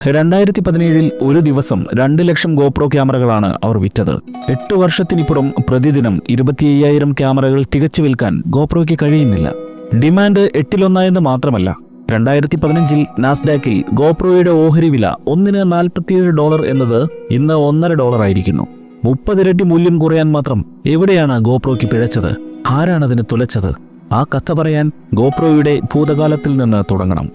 2017 ഒരു ദിവസം 2 ലക്ഷം ഗോപ്രോ ക്യാമറകളാണ് അവർ വിറ്റത്. 8 വർഷത്തിനിപ്പുറം പ്രതിദിനം 25,000 ക്യാമറകൾ തികച്ചു വിൽക്കാൻ ഗോപ്രോയ്ക്ക് കഴിയുന്നില്ല. ഡിമാൻഡ് 8-1 മാത്രമല്ല, 2015 നാസ്ഡാക്കിൽ ഗോപ്രോയുടെ ഓഹരി വില ഒന്നിന് $47 എന്നത് ഇന്ന് $1.5 ആയിരിക്കുന്നു. 30 ഇരട്ടി മൂല്യം കുറയാൻ മാത്രം എവിടെയാണ് ഗോപ്രോയ്ക്ക് പിഴച്ചത്? ആരാണതിന് തുലച്ചത്? ആ കഥ പറയാൻ ഗോപ്രോയുടെ ഭൂതകാലത്തിൽ നിന്ന് തുടങ്ങണം.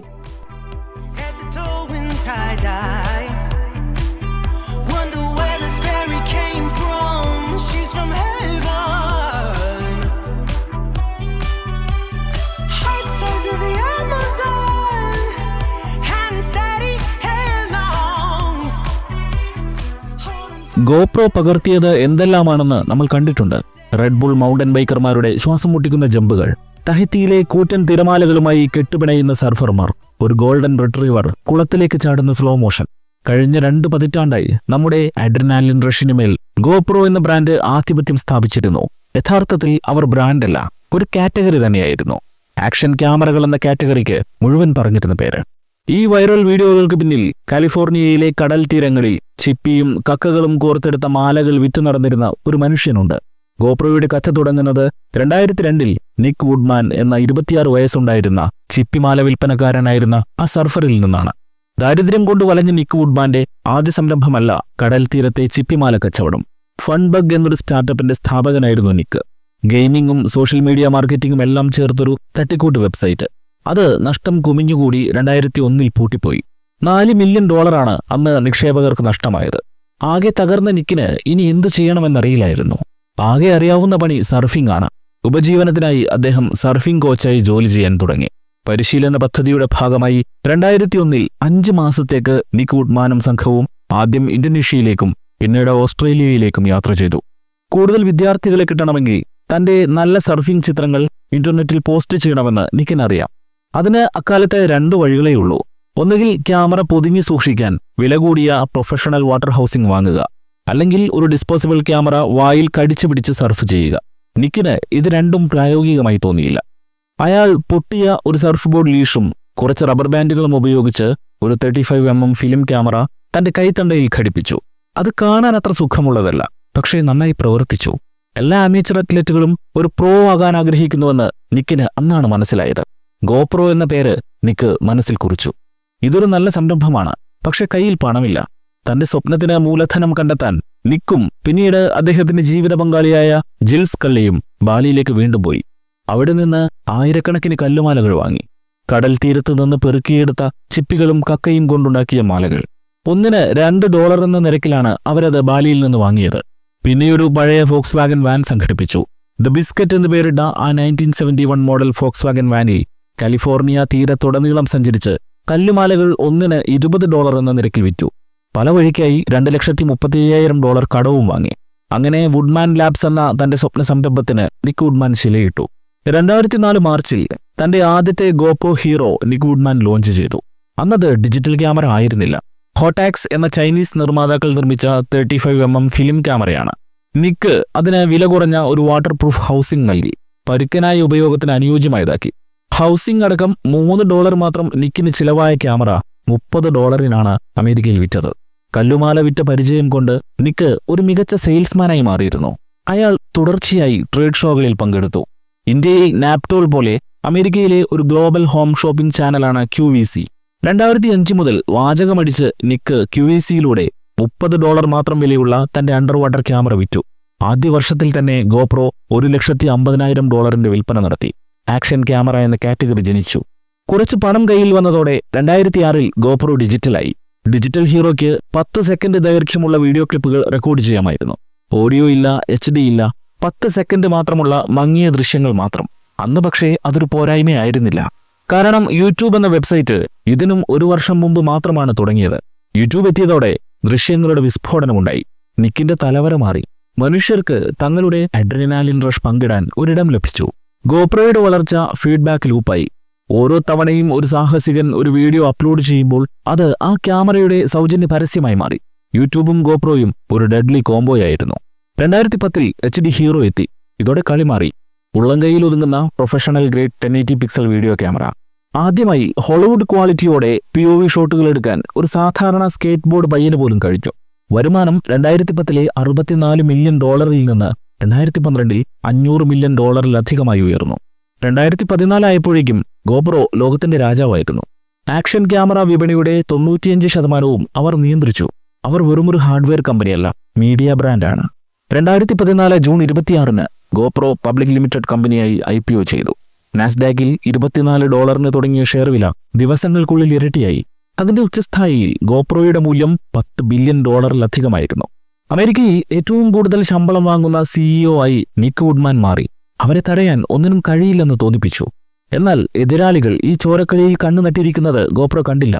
ഗോപ്രോ പകർത്തിയത് എന്തെല്ലാമാണെന്ന് നമ്മൾ കണ്ടിട്ടുണ്ട്. റെഡ് ബുൾ മൗണ്ടൻ ബൈക്കർമാരുടെ ശ്വാസം മുട്ടിക്കുന്ന ജമ്പുകൾ, തഹിത്തിയിലെ കൂറ്റൻ തിരമാലകളുമായി കെട്ടുപിണയുന്ന സർഫർമാർ, ഒരു ഗോൾഡൻ റിട്രീവർ കുളത്തിലേക്ക് ചാടുന്ന സ്ലോ മോഷൻ. കഴിഞ്ഞ 2 പതിറ്റാണ്ടായി നമ്മുടെ അഡ്രിനാലിൻ റഷിന് മേൽ ഗോപ്രോ എന്ന ബ്രാൻഡ് ആധിപത്യം സ്ഥാപിച്ചിരുന്നു. യഥാർത്ഥത്തിൽ അവർ ബ്രാൻഡല്ല, ഒരു കാറ്റഗറി തന്നെയായിരുന്നു. ആക്ഷൻ ക്യാമറകൾ എന്ന കാറ്റഗറിക്ക് മുഴുവൻ പറഞ്ഞിരുന്ന പേര്. ഈ വൈറൽ വീഡിയോകൾക്ക് പിന്നിൽ കാലിഫോർണിയയിലെ കടൽ തീരങ്ങളിൽ ചിപ്പിയും കക്കകളും കോർത്തെടുത്ത മാലകൾ വിറ്റു നടന്നിരുന്ന ഒരു മനുഷ്യനുണ്ട്. ഗോപ്രോയുടെ കഥ തുടങ്ങുന്നത് 2002 നിക് വുഡ്മാൻ എന്ന 26 വയസ്സുണ്ടായിരുന്ന ചിപ്പിമാല വിൽപ്പനക്കാരനായിരുന്ന ആ സർഫറിൽ നിന്നാണ്. ദാരിദ്ര്യം കൊണ്ട് വലഞ്ഞ നിക് വുഡ്മാന്റെ ആദ്യ സംരംഭമല്ല കടൽ തീരത്തെ ചിപ്പിമാല കച്ചവടം. ഫൺബഗ് എന്നൊരു സ്റ്റാർട്ടപ്പിന്റെ സ്ഥാപകനായിരുന്നു നിക്. ഗെയിമിങ്ങും സോഷ്യൽ മീഡിയ മാർക്കറ്റിംഗും എല്ലാം ചേർത്തൊരു തട്ടിക്കൂട്ട് വെബ്സൈറ്റ്. അത് നഷ്ടം കുമിഞ്ഞുകൂടി 2001 പൂട്ടിപ്പോയി. $4 മില്യൺ അന്ന് നിക്ഷേപകർക്ക് നഷ്ടമായത്. ആകെ തകർന്ന നിക്കിന് ഇനി എന്തു ചെയ്യണമെന്നറിയില്ലായിരുന്നു. ആകെ അറിയാവുന്ന പണി സർഫിംഗ് ആണ്. ഉപജീവനത്തിനായി അദ്ദേഹം സർഫിംഗ് കോച്ചായി ജോലി ചെയ്യാൻ തുടങ്ങി. പരിശീലന പദ്ധതിയുടെ ഭാഗമായി 2001 5 മാസത്തേക്ക് നിക് വുഡ്മാനും സംഘവും ആദ്യം ഇന്തോനേഷ്യയിലേക്കും പിന്നീട് ഓസ്ട്രേലിയയിലേക്കും യാത്ര ചെയ്തു. കൂടുതൽ വിദ്യാർത്ഥികളെ കിട്ടണമെങ്കിൽ തന്റെ നല്ല സർഫിംഗ് ചിത്രങ്ങൾ ഇന്റർനെറ്റിൽ പോസ്റ്റ് ചെയ്യണമെന്ന് നിക്കിനറിയാം. അതിന് അക്കാലത്തെ 2 വഴികളേ ഉള്ളൂ. ഒന്നുകിൽ ക്യാമറ പൊതിഞ്ഞു സൂക്ഷിക്കാൻ വില കൂടിയ പ്രൊഫഷണൽ വാട്ടർ ഹൗസിംഗ് വാങ്ങുക, അല്ലെങ്കിൽ ഒരു ഡിസ്പോസിബിൾ ക്യാമറ വായിൽ കടിച്ചു പിടിച്ച് സർഫ് ചെയ്യുക. നിക്കിന് ഇത് രണ്ടും പ്രായോഗികമായി തോന്നിയില്ല. അയാൾ പൊട്ടിയ ഒരു സർഫ് ബോർഡ് ലീഷും കുറച്ച് റബ്ബർ ബാൻഡുകളും ഉപയോഗിച്ച് ഒരു 35mm ഫിലിം ക്യാമറ തന്റെ കൈത്തണ്ടയിൽ ഘടിപ്പിച്ചു. അത് കാണാൻ അത്ര സുഖമുള്ളതല്ല, പക്ഷേ നന്നായി പ്രവർത്തിച്ചു. എല്ലാ അമേച്ചർ അത്ലറ്റുകളും ഒരു പ്രോ ആകാൻ ആഗ്രഹിക്കുന്നുവെന്ന് നിക്കിന് അന്നാണ് മനസ്സിലായത്. ഗോപ്രോ എന്ന പേര് നിക്ക് മനസ്സിൽ കുറിച്ചു. ഇതൊരു നല്ല സംരംഭമാണ്, പക്ഷെ കയ്യിൽ പണമില്ല. തന്റെ സ്വപ്നത്തിന് മൂലധനം കണ്ടെത്താൻ നിക്കും പിന്നീട് അദ്ദേഹത്തിന്റെ ജീവിത പങ്കാളിയായ ജിൽ സ്കള്ളിയും ബാലിയിലേക്ക് വീണ്ടും പോയി. അവിടെ നിന്ന് ആയിരക്കണക്കിന് കല്ലുമാലകൾ വാങ്ങി. കടൽ തീരത്ത് നിന്ന് പെറുക്കിയെടുത്ത ചിപ്പികളും കക്കയും കൊണ്ടുണ്ടാക്കിയ മാലകൾ. ഒന്നിന് $2 എന്ന നിരക്കിലാണ് അവരത് ബാലിയിൽ നിന്ന് വാങ്ങിയത്. പിന്നെയൊരു പഴയ ഫോക്സ് വാഗൻ വാൻ സംഘടിപ്പിച്ചു. ദ ബിസ്ക്കറ്റ് എന്ന് പേരിട്ട ആ 1971 മോഡൽ ഫോക്സ് വാഗൻ വാനിൽ കാലിഫോർണിയ തീരത്തുടനീളം സഞ്ചരിച്ച് കല്ലുമാലകൾ ഒന്നിന് $20 എന്ന നിരക്കിൽ വിറ്റു. പല വഴിക്കായി $2,35,000 കടവും വാങ്ങി. അങ്ങനെ വുഡ്മാൻ ലാബ്സ് എന്ന തന്റെ സ്വപ്ന സംരംഭത്തിന് നിക് വുഡ്മാൻ ശിലയിട്ടു. 2004 മാർച്ചിൽ തന്റെ ആദ്യത്തെ ഗോപ്രോ ഹീറോ നിക് വുഡ്മാൻ ലോഞ്ച് ചെയ്തു. അന്നത് ഡിജിറ്റൽ ക്യാമറ ആയിരുന്നില്ല. ഹോട്ടാക്സ് എന്ന ചൈനീസ് നിർമ്മാതാക്കൾ നിർമ്മിച്ച 35mm ഫിലിം ക്യാമറയാണ്. നിക്ക് അതിന് വില കുറഞ്ഞ ഒരു വാട്ടർ പ്രൂഫ് ഹൗസിംഗ് നൽകി. പരുക്കനായ ഉപയോഗത്തിന് അനുയോജ്യമായതാക്കി. ഹൗസിംഗ് അടക്കം $3 മാത്രം നിക്കിന് ചിലവായ ക്യാമറ $30 അമേരിക്കയിൽ വിറ്റത്. കല്ലുമാല വിറ്റ പരിചയം കൊണ്ട് നിക്ക് ഒരു മികച്ച സെയിൽസ്മാനായി മാറിയിരുന്നു. അയാൾ തുടർച്ചയായി ട്രേഡ് ഷോകളിൽ പങ്കെടുത്തു. ഇന്ത്യയിൽ നാപ്റ്റോൾ പോലെ അമേരിക്കയിലെ ഒരു ഗ്ലോബൽ ഹോം ഷോപ്പിംഗ് ചാനലാണ് QVC. 2005 മുതൽ വാചകമടിച്ച് നിക്ക് QVCയിലൂടെ $30 മാത്രം വിലയുള്ള തന്റെ അണ്ടർ വാട്ടർ ക്യാമറ വിറ്റു. ആദ്യ വർഷത്തിൽ തന്നെ ഗോപ്രോ $150,000 വിൽപ്പന നടത്തി. ആക്ഷൻ ക്യാമറ എന്ന കാറ്റഗറി ജനിച്ചു. കുറച്ച് പണം കയ്യിൽ വന്നതോടെ 2006 ഗോപ്രോ ഡിജിറ്റലായി. ഡിജിറ്റൽ ഹീറോയ്ക്ക് 10 സെക്കൻഡ് ദൈർഘ്യമുള്ള വീഡിയോ ക്ലിപ്പുകൾ റെക്കോർഡ് ചെയ്യാമായിരുന്നു. ഓഡിയോ ഇല്ല, HD ഇല്ല, 10 സെക്കൻഡ് മാത്രമുള്ള മങ്ങിയ ദൃശ്യങ്ങൾ മാത്രം. അന്ന് പക്ഷേ അതൊരു പോരായ്മയായിരുന്നില്ല. കാരണം യൂട്യൂബ് എന്ന വെബ്സൈറ്റ് ഇതിനും 1 വർഷം മുമ്പ് മാത്രമാണ് തുടങ്ങിയത്. യൂട്യൂബ് എത്തിയതോടെ ദൃശ്യങ്ങളുടെ വിസ്ഫോടനമുണ്ടായി. നിക്കിന്റെ തലവര മാറി. മനുഷ്യർക്ക് തങ്ങളുടെ അഡ്രിനാലിൻ റഷ് പങ്കിടാൻ ഒരിടം ലഭിച്ചു. ഗോപ്രോയുടെ വളർച്ച ഫീഡ്ബാക്ക് ലൂപ്പായി. ഓരോ തവണയും ഒരു സാഹസികൻ ഒരു വീഡിയോ അപ്ലോഡ് ചെയ്യുമ്പോൾ അത് ആ ക്യാമറയുടെ സൗജന്യ പരസ്യമായി മാറി. യൂട്യൂബും ഗോപ്രോയും ഒരു ഡെഡ്ലി കോംബോയായിരുന്നു. 2010 HD ഹീറോ എത്തി. ഇതോടെ കളി മാറി. ഉള്ളംകൈയിൽ ഒതുങ്ങുന്ന professional grade 1080 pixel video camera. ആദ്യമായി ഹോളിവുഡ് ക്വാളിറ്റിയോടെ POV ഷോട്ടുകൾ എടുക്കാൻ ഒരു സാധാരണ സ്കേറ്റ് ബോർഡ് പയ്യന് പോലും കഴിഞ്ഞു. വരുമാനം 2010 $64 മില്യൺ നിന്ന് 2012 $500 മില്യൺ ഉയർന്നു. 2014 ആയപ്പോഴേക്കും GoPro ലോകത്തിന്റെ രാജാവായിരുന്നു. ആക്ഷൻ ക്യാമറ വിപണിയുടെ 95% അവർ നിയന്ത്രിച്ചു. അവർ വെറുമൊരു ഹാർഡ്വെയർ കമ്പനിയല്ല, മീഡിയ ബ്രാൻഡാണ്. 2014 ജൂൺ 26 GoPro പബ്ലിക് ലിമിറ്റഡ് കമ്പനിയായി IPO ചെയ്തു. നാസ്ഡാക്കിൽ $24 തുടങ്ങിയ ഷെയർ വില ദിവസങ്ങൾക്കുള്ളിൽ ഇരട്ടിയായി. അതിന്റെ ഉച്ചസ്ഥായിയിൽ GoProയുടെ മൂല്യം $10 ബില്യൺ അമേരിക്കയിൽ ഏറ്റവും കൂടുതൽ ശമ്പളം വാങ്ങുന്ന CEO ആയി നിക്ക് വുഡ്മാൻ മാറി. അവരെ തടയാൻ ഒന്നിനും കഴിയില്ലെന്ന് തോന്നിപ്പിച്ചു. എന്നാൽ എതിരാളികൾ ഈ ചോരക്കളിയിൽ കണ്ണു നട്ടിരിക്കുന്നത് GoPro കണ്ടില്ല.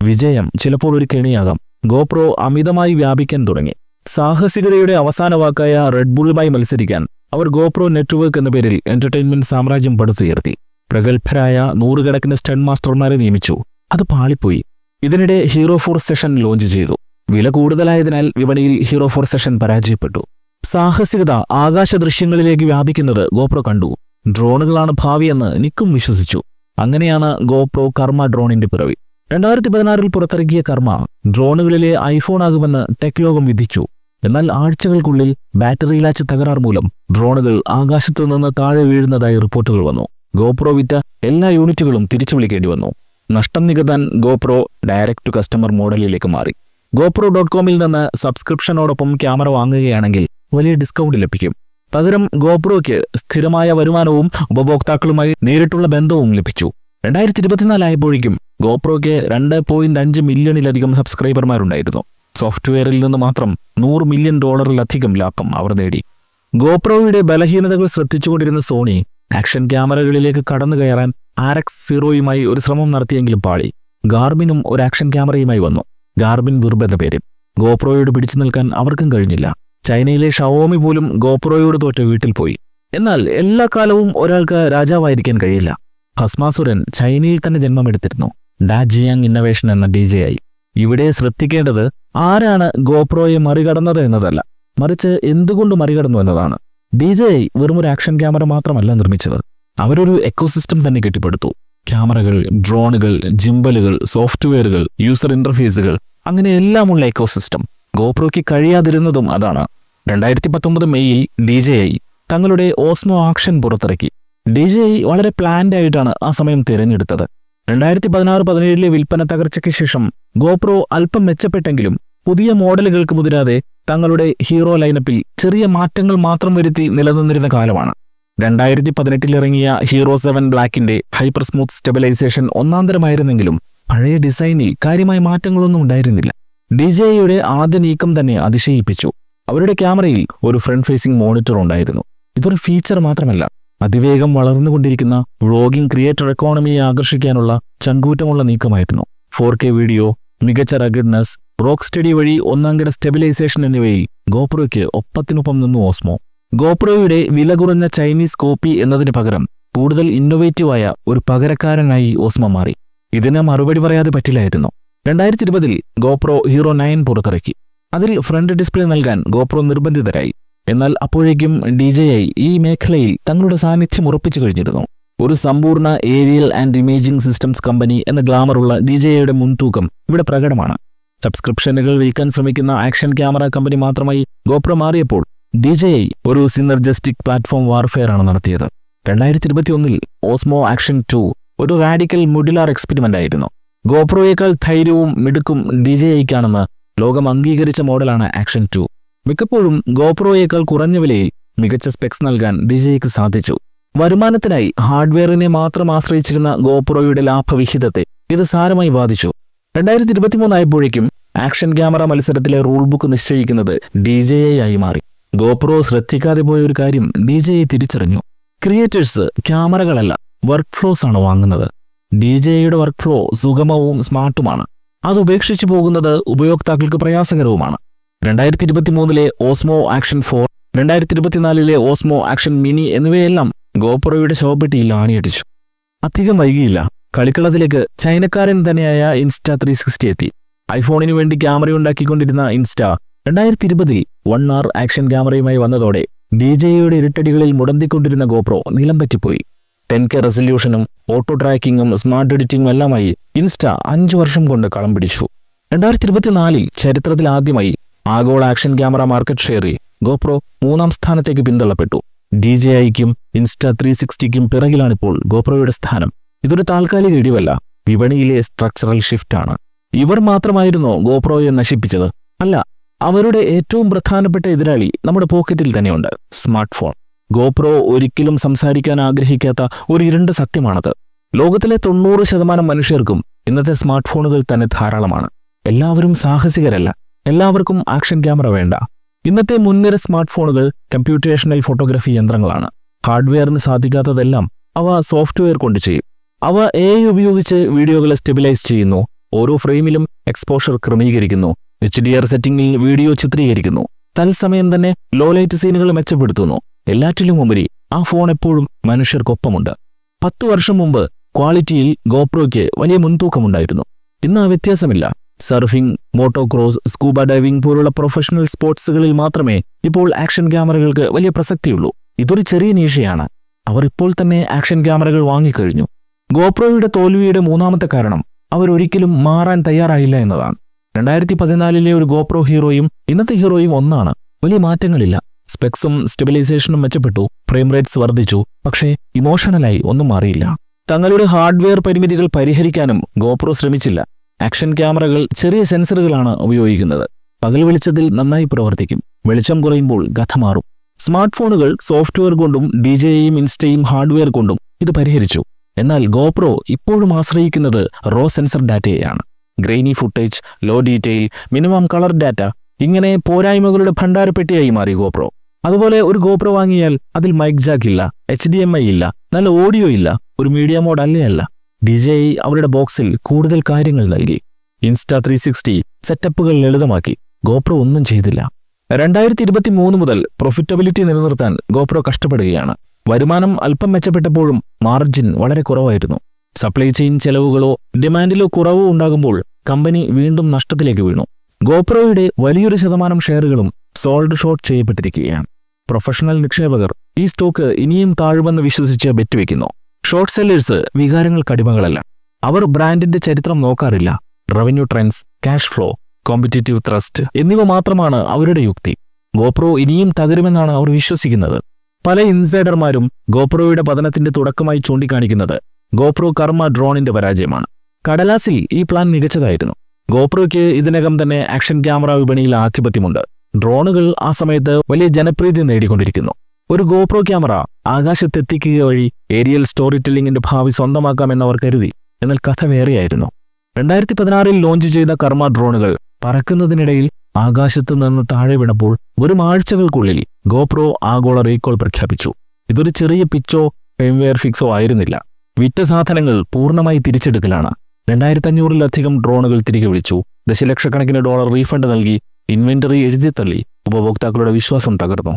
വിജയം ചിലപ്പോൾ ഒരു കെണിയാകാം. GoPro അമിതമായി വ്യാപിക്കാൻ തുടങ്ങി. സാഹസികതയുടെ അവസാന വാക്കായ റെഡ് ബുളുമായി മത്സരിക്കാൻ അവർ GoPro നെറ്റ്വർക്ക് എന്ന പേരിൽ എന്റർടൈൻമെന്റ് സാമ്രാജ്യം പടുത്തുയർത്തി. പ്രഗത്ഭരായ 100 കണക്കിന് സ്റ്റണ്ട് മാസ്റ്റർമാരെ നിയമിച്ചു. അത് പാളിപ്പോയി. ഇതിനിടെ ഹീറോ 4 സെഷൻ ലോഞ്ച് ചെയ്തു. വില കൂടുതലായതിനാൽ വിപണിയിൽ ഹീറോ 4 സെഷൻ പരാജയപ്പെട്ടു. സാഹസികത ആകാശ ദൃശ്യങ്ങളിലേക്ക് വ്യാപിക്കുന്നത് GoPro കണ്ടു. ഡ്രോണുകളാണ് ഭാവിയെന്ന് നിക്കും വിശ്വസിച്ചു. അങ്ങനെയാണ് GoPro കർമ്മ ഡ്രോണിന്റെ പിറവി. 2016 പുറത്തിറക്കിയ കർമ്മ ഡ്രോണുകളിലെ iPhone ആകുമെന്ന് ടെക് ലോകം വിധിച്ചു. എന്നാൽ ആഴ്ചകൾക്കുള്ളിൽ ബാറ്ററി ലാച്ച് തകരാർ മൂലം ഡ്രോണുകൾ ആകാശത്തു നിന്ന് താഴെ വീഴുന്നതായി റിപ്പോർട്ടുകൾ വന്നു. GoPro വിറ്റ എല്ലാ യൂണിറ്റുകളും തിരിച്ചു വിളിക്കേണ്ടി വന്നു. നഷ്ടം നികത്താൻ GoPro ഡയറക്റ്റ് ടു കസ്റ്റമർ മോഡലിലേക്ക് മാറി. GoPro.com നിന്ന് സബ്സ്ക്രിപ്ഷനോടൊപ്പം ക്യാമറ വാങ്ങുകയാണെങ്കിൽ വലിയ ഡിസ്കൗണ്ട് ലഭിക്കും. പകരം GoProയ്ക്ക് സ്ഥിരമായ വരുമാനവും ഉപഭോക്താക്കളുമായി നേരിട്ടുള്ള ബന്ധവും ലഭിച്ചു. 2024 ആയപ്പോഴേക്കും GoProയ്ക്ക് 2.5 മില്യണിലധികം സബ്സ്ക്രൈബർമാരുണ്ടായിരുന്നു. സോഫ്റ്റ്വെയറിൽ നിന്ന് മാത്രം $100 മില്യൺ ലാഭം അവർ നേടി. GoProയുടെ ബലഹീനതകൾ ശ്രദ്ധിച്ചുകൊണ്ടിരുന്ന സോണി ആക്ഷൻ ക്യാമറകളിലേക്ക് കടന്നു കയറാൻ RX0യുമായി ഒരു ശ്രമം നടത്തിയെങ്കിലും പാളി. ഗാർബിനും ഒരു ആക്ഷൻ ക്യാമറയുമായി വന്നു. ഗാർബിൻ ദുർബല പേര്. GoProയോട് പിടിച്ചു നിൽക്കാൻ അവർക്കും കഴിഞ്ഞില്ല. ചൈനയിലെ ഷവോമി പോലും GoProയോട് തോറ്റ വീട്ടിൽ പോയി. എന്നാൽ എല്ലാ കാലവും ഒരാൾക്ക് രാജാവായിരിക്കാൻ കഴിയില്ല. ഭസ്മാസുരൻ ചൈനയിൽ തന്നെ ജന്മമെടുത്തിരുന്നു. ഡാജിയാങ് ഇന്നവേഷൻ എന്ന DJI. ഇവിടെ ശ്രദ്ധിക്കേണ്ടത് ആരാണ് GoProയെ മറികടന്നത് എന്നതല്ല, മറിച്ച് എന്തുകൊണ്ട് മറികടന്നു എന്നതാണ്. DJI വെറുമൊരു ആക്ഷൻ ക്യാമറ മാത്രമല്ല നിർമ്മിച്ചത്. അവരൊരു എക്കോസിസ്റ്റം തന്നെ കെട്ടിപ്പടുത്തു. ക്യാമറകൾ, ഡ്രോണുകൾ, ജിംബലുകൾ, സോഫ്റ്റ്വെയറുകൾ, യൂസർ ഇന്റർഫേസുകൾ, അങ്ങനെ എല്ലാമുള്ള എക്കോസിസ്റ്റം. GoProയ്ക്ക് കഴിയാതിരുന്നതും അതാണ്. 2019 മെയ്യിൽ DJI തങ്ങളുടെ ഓസ്മോ ആക്ഷൻ പുറത്തിറക്കി. DJI വളരെ പ്ലാൻഡ് ആയിട്ടാണ് ആ സമയം തിരഞ്ഞെടുത്തത്. 2016-17 വിൽപ്പന തകർച്ചയ്ക്ക് ശേഷം GoPro അല്പം മെച്ചപ്പെട്ടെങ്കിലും പുതിയ മോഡലുകൾക്ക് മുതിരാതെ തങ്ങളുടെ ഹീറോ ലൈനപ്പിൽ ചെറിയ മാറ്റങ്ങൾ മാത്രം വരുത്തി നിലനിന്നിരുന്ന കാലമാണ്. 2018 ഇറങ്ങിയ ഹീറോ 7 ബ്ലാക്കിന്റെ ഹൈപ്പർ സ്മൂത്ത് സ്റ്റെബിലൈസേഷൻ ഒന്നാന്തരമായിരുന്നെങ്കിലും പഴയ ഡിസൈനിൽ കാര്യമായ മാറ്റങ്ങളൊന്നും ഉണ്ടായിരുന്നില്ല. DJIയുടെ ആദ്യ നീക്കം തന്നെ അതിശയിപ്പിച്ചു. അവരുടെ ക്യാമറയിൽ ഒരു ഫ്രണ്ട് ഫേസിംഗ് മോണിറ്റർ ഉണ്ടായിരുന്നു. ഇതൊരു ഫീച്ചർ മാത്രമല്ല, അതിവേഗം വളർന്നുകൊണ്ടിരിക്കുന്ന വ്ളോഗിംഗ് ക്രിയേറ്റർ എക്കോണമിയെ ആകർഷിക്കാനുള്ള ചങ്കൂറ്റമുള്ള നീക്കമായിരുന്നു. 4K വീഡിയോ, മികച്ച റഗഡ്നെസ്, റോക്ക് സ്റ്റഡി വഴി ഒന്നാംകിട സ്റ്റെബിലൈസേഷൻ എന്നിവയിൽ GoProയ്ക്ക് ഒപ്പത്തിനൊപ്പം നിന്നു ഓസ്മോ. GoProയുടെ വില കുറഞ്ഞ ചൈനീസ് കോപ്പി എന്നതിന് പകരം കൂടുതൽ ഇന്നൊവേറ്റീവായ ഒരു പകരക്കാരനായി ഓസ്മോ മാറി. ഇതിന് മറുപടി പറയാതെ പറ്റില്ലായിരുന്നു. 2020 GoPro ഹീറോ 9 പുറത്തിറക്കി. അതിൽ ഫ്രണ്ട് ഡിസ്പ്ലേ നൽകാൻ GoPro നിർബന്ധിതരായി. എന്നാൽ അപ്പോഴേക്കും DJI ഈ മേഖലയിൽ തങ്ങളുടെ സാന്നിധ്യം ഉറപ്പിച്ചു കഴിഞ്ഞിരുന്നു. ഒരു സമ്പൂർണ്ണ aerial and imaging systems company എന്ന ഗ്ലാമറുള്ള DJIയുടെ മുൻതൂക്കം ഇവിടെ പ്രകടമാണ്. സബ്സ്ക്രിപ്ഷനുകൾ വിൽക്കാൻ ശ്രമിക്കുന്ന ആക്ഷൻ ക്യാമറ കമ്പനി മാത്രമായി GoPro മാറിയപ്പോൾ DJI ഒരു സിനർജസ്റ്റിക് പ്ലാറ്റ്ഫോം വാർഫെയർ ആണ് നടത്തിയത്. 2021 ഓസ്മോ ആക്ഷൻ 2 ഒരു റാഡിക്കൽ മൊഡ്യുലാർ എക്സ്പെരിമെന്റ് ആയിരുന്നു. GoProയേക്കാൾ ധൈര്യവും മിടുക്കും DJIക്കാണെന്ന് ലോകം അംഗീകരിച്ച മോഡലാണ് ആക്ഷൻ 2. മിക്കപ്പോഴും GoProയേക്കാൾ കുറഞ്ഞ വിലയിൽ മികച്ച സ്പെക്സ് നൽകാൻ DJIക്ക് സാധിച്ചു. വരുമാനത്തിനായി ഹാർഡ്വെയറിനെ മാത്രം ആശ്രയിച്ചിരുന്ന GoProയുടെ ലാഭവിഹിതത്തെ ഇത് സാരമായി ബാധിച്ചു. 2023 ആയപ്പോഴേക്കും ആക്ഷൻ ക്യാമറ മത്സരത്തിലെ റൂൾ ബുക്ക് നിശ്ചയിക്കുന്നത് DJI ആയി മാറി. GoPro ശ്രദ്ധിക്കാതെ പോയ ഒരു കാര്യം DJI തിരിച്ചറിഞ്ഞു. ക്രിയേറ്റേഴ്സ് ക്യാമറകളല്ല, വർക്ക് ഫ്ലോസ് ആണ് വാങ്ങുന്നത്. DJIയുടെ വർക്ക് ഫ്ലോ സുഗമവും സ്മാർട്ടുമാണ്. അത് ഉപേക്ഷിച്ചു പോകുന്നത് ഉപയോക്താക്കൾക്ക് പ്രയാസകരവുമാണ്. 2023 Osmo action 4, 2024 Osmo action mini എന്നിവയെല്ലാം GoProയുടെ ശവപ്പെട്ടിയിൽ ആണിയടിച്ചു. അധികം വൈകിയില്ല. കളിക്കളത്തിലേക്ക് ചൈനക്കാരൻ തന്നെയായ Insta360 എത്തി. ഐഫോണിനു വേണ്ടി ക്യാമറയുണ്ടാക്കിക്കൊണ്ടിരുന്ന ഇൻസ്റ്റ 2020 1R ആക്ഷൻ ക്യാമറയുമായി വന്നതോടെ DJIയുടെ ഇരുട്ടടികളിൽ മുടന്തിക്കൊണ്ടിരുന്ന GoPro നിലം പറ്റിപ്പോയി. 10K റെസല്യൂഷനും ഓട്ടോ ട്രാക്കിങ്ങും സ്മാർട്ട് എഡിറ്റിംഗും എല്ലാമായി ഇൻസ്റ്റ 5 വർഷം കൊണ്ട് കളം പിടിച്ചു. 2024 ചരിത്രത്തിൽ ആദ്യമായി ആഗോള ആക്ഷൻ ക്യാമറ മാർക്കറ്റ് ഷെയറിൽ ഗോപ്രോ 3-ാം സ്ഥാനത്തേക്ക് പിന്തള്ളപ്പെട്ടു. DJIക്കും ഇൻസ്റ്റ 360ക്കും പിറകിലാണിപ്പോൾ ഗോപ്രോയുടെ സ്ഥാനം. ഇതൊരു താൽക്കാലിക ഇടിവല്ല, വിപണിയിലെ സ്ട്രക്ചറൽ ഷിഫ്റ്റാണ്. ഇവർ മാത്രമായിരുന്നോ ഗോപ്രോയെ നശിപ്പിച്ചത്? അല്ല, അവരുടെ ഏറ്റവും പ്രധാനപ്പെട്ട എതിരാളി നമ്മുടെ പോക്കറ്റിൽ തന്നെയുണ്ട്, സ്മാർട്ട് ഫോൺ. ഗോപ്രോ ഒരിക്കലും സംസാരിക്കാൻ ആഗ്രഹിക്കാത്ത ഒരു ഇരുണ്ട സത്യമാണത്. ലോകത്തിലെ 90% മനുഷ്യർക്കും ഇന്നത്തെ സ്മാർട്ട് ഫോണുകൾ തന്നെ ധാരാളമാണ്. എല്ലാവരും സാഹസികരല്ല, എല്ലാവർക്കും ആക്ഷൻ ക്യാമറ വേണ്ട. ഇന്നത്തെ മുൻനിര സ്മാർട്ട് ഫോണുകൾ കമ്പ്യൂട്ടേഷണൽ ഫോട്ടോഗ്രാഫി യന്ത്രങ്ങളാണ്. ഹാർഡ്വെയറിന് സാധിക്കാത്തതെല്ലാം അവ സോഫ്റ്റ്വെയർ കൊണ്ട് ചെയ്യും. അവ AI ഉപയോഗിച്ച് വീഡിയോകളെ സ്റ്റെബിലൈസ് ചെയ്യുന്നു, ഓരോ ഫ്രെയിമിലും എക്സ്പോഷർ ക്രമീകരിക്കുന്നു, HDR സെറ്റിംഗിൽ വീഡിയോ ചിത്രീകരിക്കുന്നു, തത്സമയം തന്നെ ലോ ലൈറ്റ് സീനുകൾ മെച്ചപ്പെടുത്തുന്നു. എല്ലാറ്റിലും ഉപരി ആ ഫോൺ എപ്പോഴും മനുഷ്യർക്കൊപ്പമുണ്ട്. 10 വർഷം മുമ്പ് ക്വാളിറ്റിയിൽ ഗോപ്രോയ്ക്ക് വലിയ മുൻതൂക്കമുണ്ടായിരുന്നു. ഇന്ന് ആ വ്യത്യാസമില്ല. സർഫിംഗ്, മോട്ടോക്രോസ്, സ്കൂബ ഡൈവിംഗ് പോലുള്ള പ്രൊഫഷണൽ സ്പോർട്സുകളിൽ മാത്രമേ ഇപ്പോൾ ആക്ഷൻ ക്യാമറകൾക്ക് വലിയ പ്രസക്തിയുള്ളൂ. ഇതൊരു ചെറിയ നീഷയാണ്. അവർ ഇപ്പോൾ തന്നെ ആക്ഷൻ ക്യാമറകൾ വാങ്ങിക്കഴിഞ്ഞു. ഗോപ്രോയുടെ തോൽവിയുടെ 3-ാമത്തെ കാരണം അവരൊരിക്കലും മാറാൻ തയ്യാറായില്ല എന്നതാണ്. 2014 ഒരു ഗോപ്രോ ഹീറോയും ഇന്നത്തെ ഹീറോയും ഒന്നാണ്. വലിയ മാറ്റങ്ങളില്ല. സ്പെക്സും സ്റ്റെബിലൈസേഷനും മെച്ചപ്പെട്ടു, ഫ്രെയിം റേറ്റ്സ് വർദ്ധിച്ചു, പക്ഷേ ഇമോഷണലായി ഒന്നും മാറിയില്ല. തങ്ങളുടെ ഹാർഡ്വെയർ പരിമിതികൾ പരിഹരിക്കാനും ഗോപ്രോ ശ്രമിച്ചില്ല. ആക്ഷൻ ക്യാമറകൾ ചെറിയ സെൻസറുകളാണ് ഉപയോഗിക്കുന്നത്. പകൽ വെളിച്ചത്തിൽ നന്നായി പ്രവർത്തിക്കും, വെളിച്ചം കുറയുമ്പോൾ കഥ മാറും. സ്മാർട്ട് ഫോണുകൾ സോഫ്റ്റ്വെയർ കൊണ്ടും DJIയും ഇൻസ്റ്റയും ഹാർഡ്വെയർ കൊണ്ടും ഇത് പരിഹരിച്ചു. എന്നാൽ ഗോപ്രോ ഇപ്പോഴും ആശ്രയിക്കുന്നത് റോ സെൻസർ ഡാറ്റയെയാണ്. Grainy footage, low detail, minimum colour data, ഇങ്ങനെ പോരായ്മകളുടെ ഭണ്ഡാരപ്പെട്ടിയായി മാറി ഗോപ്രോ. അതുപോലെ ഒരു ഗോപ്രോ വാങ്ങിയാൽ അതിൽ മൈക്ക് ജാക്ക് ഇല്ല, HDMI ഇല്ല, നല്ല ഓഡിയോ ഇല്ല, ഒരു മീഡിയ മോഡ് അല്ല. DJI അവരുടെ ബോക്സിൽ കൂടുതൽ കാര്യങ്ങൾ നൽകി. ഇൻസ്റ്റ 360 സെറ്റപ്പുകൾ ലളിതമാക്കി. ഗോപ്രോ ഒന്നും ചെയ്തില്ല. 2023 മുതൽ പ്രോഫിറ്റബിലിറ്റി നിലനിർത്താൻ ഗോപ്രോ കഷ്ടപ്പെടുകയാണ്. വരുമാനം അല്പം മെച്ചപ്പെട്ടപ്പോഴും മാർജിൻ വളരെ കുറവായിരുന്നു. സപ്ലൈ ചെയിൻ ചെലവുകളോ ഡിമാൻഡിലോ കുറവോ ഉണ്ടാകുമ്പോൾ കമ്പനി വീണ്ടും നഷ്ടത്തിലേക്ക് വീണു. ഗോപ്രോയുടെ വലിയൊരു ശതമാനം ഷെയറുകളും സോൾഡ് ഷോർട്ട് ചെയ്യപ്പെട്ടിരിക്കുകയാണ്. പ്രൊഫഷണൽ നിക്ഷേപകർ ഈ സ്റ്റോക്ക് ഇനിയും താഴുമെന്ന് വിശ്വസിച്ച് ബെറ്റ് വയ്ക്കുന്നു. Short sellers വികാരങ്ങൾക്ക് അടിമകളല്ല. അവർ ബ്രാൻഡിന്റെ ചരിത്രം നോക്കാറില്ല. Revenue trends, cash flow, competitive thrust എന്നിവ മാത്രമാണ് അവരുടെ യുക്തി. ഗോപ്രോ ഇനിയും തകരുമെന്നാണ് അവർ വിശ്വസിക്കുന്നത്. പല ഇൻസൈഡർമാരും ഗോപ്രോയുടെ പതനത്തിന്റെ തുടക്കമായി ചൂണ്ടിക്കാണിക്കുന്നത് ഗോപ്രോ കർമ്മ ഡ്രോണിന്റെ പരാജയമാണ്. കടലാസിൽ ഈ പ്ലാൻ മികച്ചതായിരുന്നു. ഗോപ്രോയ്ക്ക് ഇതിനകം തന്നെ ആക്ഷൻ ക്യാമറ വിപണിയിൽ ആധിപത്യമുണ്ട്. ഡ്രോണുകൾ ആ സമയത്ത് വലിയ ജനപ്രീതി നേടിക്കൊണ്ടിരിക്കുന്നു. ഒരു ഗോപ്രോ ക്യാമറ ആകാശത്തെത്തിക്കുക വഴി ഏരിയൽ സ്റ്റോറി ടെല്ലിങ്ങിന്റെ ഭാവി സ്വന്തമാക്കാമെന്നവർ കരുതി. എന്നാൽ കഥ വേറെയായിരുന്നു. 2016 ലോഞ്ച് ചെയ്ത കർമ്മ ഡ്രോണുകൾ പറക്കുന്നതിനിടയിൽ ആകാശത്തു നിന്ന് താഴെ വീണപ്പോൾ വെറും ആഴ്ചകൾക്കുള്ളിൽ ഗോപ്രോ ആഗോള റീകോൾ പ്രഖ്യാപിച്ചു. ഇതൊരു ചെറിയ പിച്ചോ ഫേംവെയർ ഫിക്സോ ആയിരുന്നില്ല. വിറ്റ സാധനങ്ങൾ പൂർണ്ണമായി തിരിച്ചെടുക്കലാണ്. 2500-ലധികം ഡ്രോണുകൾ തിരികെ വിളിച്ചു. ദശലക്ഷക്കണക്കിന് ഡോളർ റീഫണ്ട് നൽകി. ഇൻവെന്ററി എഴുതിത്തള്ളി. ഉപഭോക്താക്കളുടെ വിശ്വാസം തകർന്നു.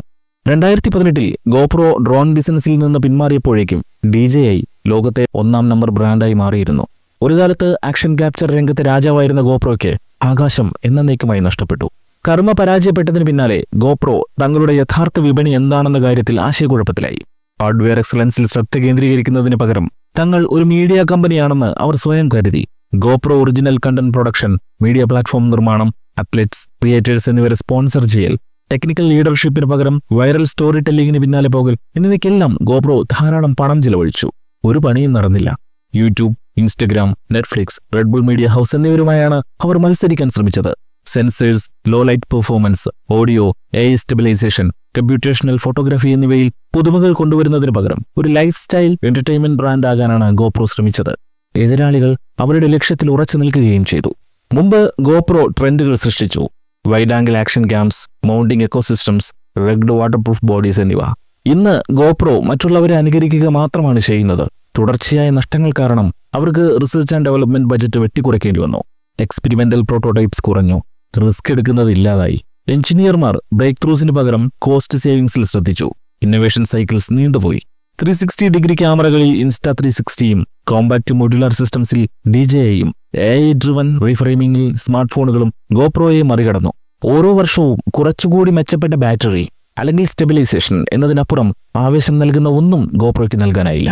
2018 ഗോപ്രോ ഡ്രോൺ ബിസിനസ്സിൽ നിന്ന് പിന്മാറിയപ്പോഴേക്കും DJI ലോകത്തെ 1-ാം നമ്പർ ബ്രാൻഡായി മാറിയിരുന്നു. ഒരു കാലത്ത് ആക്ഷൻ ക്യാപ്ചർ രംഗത്തെ രാജാവായിരുന്ന ഗോപ്രോയ്ക്ക് ആകാശം എന്നേക്കുമായി നഷ്ടപ്പെട്ടു. കർമ്മ പരാജയപ്പെട്ടതിന് പിന്നാലെ ഗോപ്രോ തങ്ങളുടെ യഥാർത്ഥ വിപണി എന്താണെന്ന കാര്യത്തിൽ ആശയക്കുഴപ്പത്തിലായി. ഹാർഡ്വെയർ എക്സലൻസിൽ ശ്രദ്ധ കേന്ദ്രീകരിക്കുന്നതിന് പകരം തങ്ങൾ ഒരു മീഡിയ കമ്പനിയാണെന്ന് അവർ സ്വയം കരുതി. GoPro original content production, media platform നിർമ്മാണം, അത്ലറ്റ്സ്, ക്രിയേറ്റേഴ്സ് എന്നിവരെ സ്പോൺസർ ചെയ്യൽ, ടെക്നിക്കൽ ലീഡർഷിപ്പിന് പകരം വൈറൽ സ്റ്റോറി ടെല്ലിങ്ങിന് പിന്നാലെ പോകൽ എന്നിവയ്ക്കെല്ലാം ഗോപ്രോ ധാരാളം പണം ചിലവഴിച്ചു. ഒരു പണിയും നടന്നില്ല. YouTube, Instagram, Netflix, Red Bull media house എന്നിവരുമായാണ് അവർ മത്സരിക്കാൻ ശ്രമിച്ചത്. Sensors, low light performance, audio, AI stabilisation, computational photography എന്നിവയിൽ പുതുമകൾ കൊണ്ടുവരുന്നതിന് പകരം ഒരു ലൈഫ് സ്റ്റൈൽ എന്റർടൈൻമെന്റ് ബ്രാൻഡ് ആകാനാണ് ഗോപ്രോ ശ്രമിച്ചത്. എതിരാളികൾ അവരുടെ ലക്ഷ്യത്തിൽ ഉറച്ചു നിൽക്കുകയും ചെയ്തു. മുമ്പ് ഗോപ്രോ ട്രെൻഡുകൾ സൃഷ്ടിച്ചു. Wide angle action CAMS, mounting ecosystems, rugged water proof bodies എന്നിവ. ഇന്ന് ഗോപ്രോ മറ്റുള്ളവരെ അനുകരിക്കുക മാത്രമാണ് ചെയ്യുന്നത്. തുടർച്ചയായ നഷ്ടങ്ങൾ കാരണം അവർക്ക് റിസർച്ച് ആൻഡ് ഡെവലപ്മെന്റ് ബജറ്റ് വെട്ടിക്കുറയ്ക്കേണ്ടി വന്നു. എക്സ്പെരിമെന്റൽ പ്രോട്ടോടൈപ്സ് കുറഞ്ഞു. റിസ്ക് എടുക്കുന്നത് ഇല്ലാതായി. എഞ്ചിനീയർമാർ ബ്രേക്ക് ത്രൂസിന് പകരം കോസ്റ്റ് സേവിംഗ്സിൽ ശ്രദ്ധിച്ചു. ഇന്നൊവേഷൻ സൈക്കിൾസ് നീണ്ടുപോയി. 360 ഡിഗ്രി ക്യാമറകളിൽ ഇൻസ്റ്റ 360യും കോമ്പാക്ട് മോഡുലാർ സിസ്റ്റംസിൽ DJIയും AI ഡ്രിവൻ റീഫ്രെയിമിംഗിൽ സ്മാർട്ട് ഫോണുകളും ഗോപ്രോയെ മറികടന്നു. ഓരോ വർഷവും കുറച്ചുകൂടി മെച്ചപ്പെട്ട ബാറ്ററി അല്ലെങ്കിൽ സ്റ്റെബിലൈസേഷൻ എന്നതിനപ്പുറം ആവേശം നൽകുന്ന ഒന്നും ഗോപ്രോയ്ക്ക് നൽകാനായില്ല.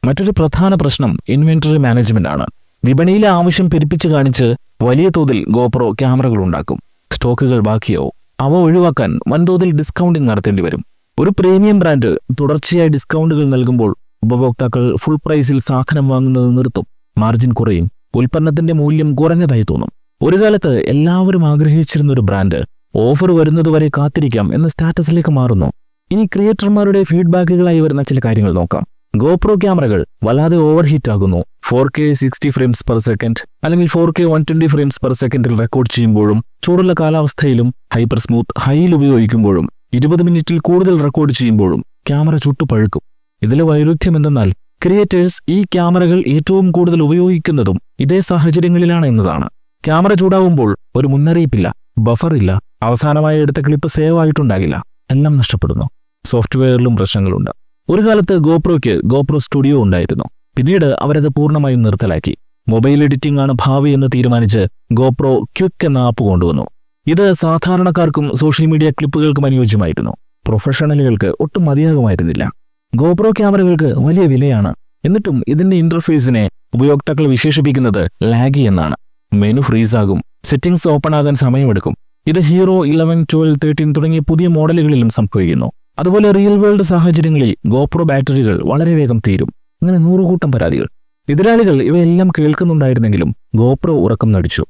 മറ്റൊരു പ്രധാന പ്രശ്നം ഇൻവെന്ററി മാനേജ്മെന്റ് ആണ്. വിപണിയിലെ ആവശ്യം പെരുപ്പിച്ച് കാണിച്ച് വലിയ തോതിൽ ഗോപ്രോ ക്യാമറകൾ ഉണ്ടാക്കും. സ്റ്റോക്കുകൾ ബാക്കിയാവും. അവ ഒഴിവാക്കാൻ വൻതോതിൽ ഡിസ്കൗണ്ടിംഗ് നടത്തേണ്ടി വരും. ഒരു പ്രീമിയം ബ്രാൻഡ് തുടർച്ചയായി ഡിസ്കൗണ്ടുകൾ നൽകുമ്പോൾ ഉപഭോക്താക്കൾ ഫുൾ പ്രൈസിൽ സാധനം വാങ്ങുന്നത് നിർത്തും. മാർജിൻ കുറയും. ഉൽപ്പന്നത്തിന്റെ മൂല്യം കുറഞ്ഞതായി തോന്നും. ഒരു കാലത്ത് എല്ലാവരും ആഗ്രഹിച്ചിരുന്ന ഒരു ബ്രാൻഡ് ഓഫർ വരുന്നതുവരെ കാത്തിരിക്കാം എന്ന സ്റ്റാറ്റസിലേക്ക് മാറുന്നു. ഇനി ക്രിയേറ്റർമാരുടെ ഫീഡ്ബാക്കുകളായി വരുന്ന ചില കാര്യങ്ങൾ നോക്കാം. ഗോപ്രോ ക്യാമറകൾ വല്ലാതെ ഓവർ ഹീറ്റ് ആകുന്നു. 4K 60 ഫ്രെയിംസ് പെർ സെക്കൻഡ് അല്ലെങ്കിൽ 4K 120 ഫ്രെയിംസ് പെർ സെക്കൻഡിൽ റെക്കോർഡ് ചെയ്യുമ്പോഴും ചൂടുള്ള കാലാവസ്ഥയിലും ഹൈപ്പർ സ്മൂത്ത് ഹൈയിൽ ഉപയോഗിക്കുമ്പോഴും 20 മിനിറ്റിൽ കൂടുതൽ റെക്കോർഡ് ചെയ്യുമ്പോഴും ക്യാമറ ചുട്ടുപഴുക്കും. ഇതിലെ വൈരുദ്ധ്യം എന്തെന്നാൽ ക്രിയേറ്റേഴ്സ് ഈ ക്യാമറകൾ ഏറ്റവും കൂടുതൽ ഉപയോഗിക്കുന്നതും ഇതേ സാഹചര്യങ്ങളിലാണ് എന്നതാണ്. ക്യാമറ ചൂടാവുമ്പോൾ ഒരു മുന്നറിയിപ്പില്ല, ബഫറില്ല, അവസാനമായി എടുത്ത ക്ലിപ്പ് സേവ് ആയിട്ടുണ്ടാകില്ല. എല്ലാം നഷ്ടപ്പെടുന്നു. സോഫ്റ്റ്വെയറിലും പ്രശ്നങ്ങളുണ്ട്. ഒരു കാലത്ത് ഗോപ്രോയ്ക്ക് ഗോപ്രോ സ്റ്റുഡിയോ ഉണ്ടായിരുന്നു. പിന്നീട് അവരത് പൂർണ്ണമായും നിർത്തലാക്കി. മൊബൈൽ എഡിറ്റിംഗ് ആണ് ഭാവി എന്ന് തീരുമാനിച്ച് ഗോപ്രോ ക്വിക്ക് എന്ന ആപ്പ് കൊണ്ടുവന്നു. ഇത് സാധാരണക്കാർക്കും സോഷ്യൽ മീഡിയ ക്ലിപ്പുകൾക്കും അനുയോജ്യമായിരുന്നു. പ്രൊഫഷണലുകൾക്ക് ഒട്ടും മതിയാകുമായിരുന്നില്ല. ഗോപ്രോ ക്യാമറകൾക്ക് വലിയ വിലയാണ്. എന്നിട്ടും ഇതിന്റെ ഇന്റർഫേസിനെ ഉപയോക്താക്കൾ വിശേഷിപ്പിക്കുന്നത് ലാഗി എന്നാണ്. മെനു ഫ്രീസാകും. സെറ്റിംഗ്സ് ഓപ്പൺ ആകാൻ സമയമെടുക്കും. ഇത് ഹീറോ 11, 12, 13 തുടങ്ങിയ പുതിയ മോഡലുകളിലും സംഭവിക്കുന്നു. അതുപോലെ റിയൽ വേൾഡ് സാഹചര്യങ്ങളിൽ ഗോപ്രോ ബാറ്ററികൾ വളരെ വേഗം തീരും. അങ്ങനെ 100 കൂട്ടം പരാതികൾ. എതിരാളികൾ ഇവയെല്ലാം കേൾക്കുന്നുണ്ടായിരുന്നെങ്കിലും ഗോപ്രോ ഉറക്കം നടിച്ചു.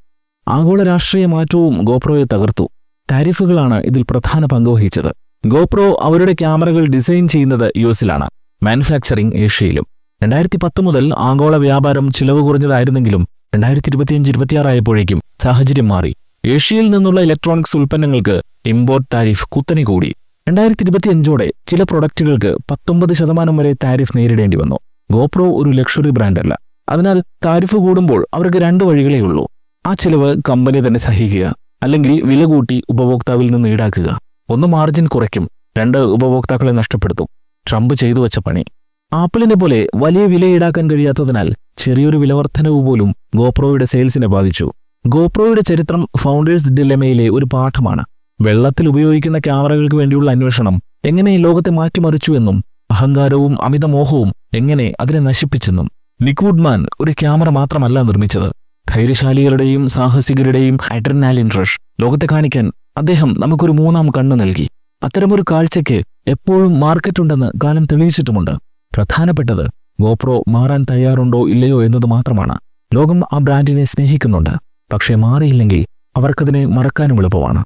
ആഗോള രാഷ്ട്രീയ മാറ്റവും ഗോപ്രോയെ തകർത്തു. ടാരിഫുകളാണ് ഇതിൽ പ്രധാന പങ്ക് വഹിച്ചത്. ഗോപ്രോ അവരുടെ ക്യാമറകൾ ഡിസൈൻ ചെയ്യുന്നത് യുഎസിലാണ്, മാനുഫാക്ചറിംഗ് ഏഷ്യയിലും. 2010 മുതൽ ആഗോള വ്യാപാരം ചിലവ് കുറഞ്ഞതായിരുന്നെങ്കിലും 2025-26 ആയപ്പോഴേക്കും സാഹചര്യം മാറി. ഏഷ്യയിൽ നിന്നുള്ള ഇലക്ട്രോണിക്സ് ഉൽപ്പന്നങ്ങൾക്ക് ഇമ്പോർട്ട് താരിഫ് കുത്തനെ കൂടി. 2025ഓടെ ചില പ്രൊഡക്റ്റുകൾക്ക് 19% വരെ താരിഫ് നേരിടേണ്ടി വന്നു. ഗോപ്രോ ഒരു ലക്ഷറി ബ്രാൻഡല്ല. അതിനാൽ താരിഫ് കൂടുമ്പോൾ അവർക്ക് 2 വഴികളേ ഉള്ളൂ. ആ ചിലവ് കമ്പനി തന്നെ സഹിക്കുക, അല്ലെങ്കിൽ വില കൂട്ടി ഉപഭോക്താവിൽ നിന്ന് ഈടാക്കുക. 1 മാർജിൻ കുറയ്ക്കും, 2 ഉപഭോക്താക്കളെ നഷ്ടപ്പെടുത്തും. ട്രംപ് ചെയ്തു വച്ച പണി. ആപ്പിളിനെ പോലെ വലിയ വില ഈടാക്കാൻ കഴിയാത്തതിനാൽ ചെറിയൊരു വിലവർദ്ധനവ് പോലും ഗോപ്രോയുടെ സെയിൽസിനെ ബാധിച്ചു. ഗോപ്രോയുടെ ചരിത്രം ഫൗണ്ടേഴ്സ് ഡിലെമയിലെ ഒരു പാഠമാണ്. വെള്ളത്തിൽ ഉപയോഗിക്കുന്ന ക്യാമറകൾക്ക് വേണ്ടിയുള്ള അന്വേഷണം എങ്ങനെ ലോകത്തെ മാറ്റിമറിച്ചുവെന്നും അഹങ്കാരവും അമിതമോഹവും എങ്ങനെ അതിനെ നശിപ്പിച്ചെന്നും. നിക് വുഡ്മാൻ ഒരു ക്യാമറ മാത്രമല്ല നിർമ്മിച്ചത്. ധൈര്യശാലികളുടെയും സാഹസികരുടെയും അഡ്രിനാലിൻ റഷ് ലോകത്തെ കാണിക്കാൻ അദ്ദേഹം നമുക്കൊരു 3ാം കണ്ണ് നൽകി. അത്തരമൊരു കാഴ്ചയ്ക്ക് എപ്പോഴും മാർക്കറ്റുണ്ടെന്ന് കാലം തെളിയിച്ചിട്ടുമുണ്ട്. പ്രധാനപ്പെട്ടത് ഗോപ്രോ മാറാൻ തയ്യാറുണ്ടോ ഇല്ലയോ എന്നത് മാത്രമാണ്. ലോകം ആ ബ്രാൻഡിനെ സ്നേഹിക്കുന്നുണ്ട്. പക്ഷേ മാറിയില്ലെങ്കിൽ അവർക്കതിനെ മറക്കാനും എളുപ്പമാണ്.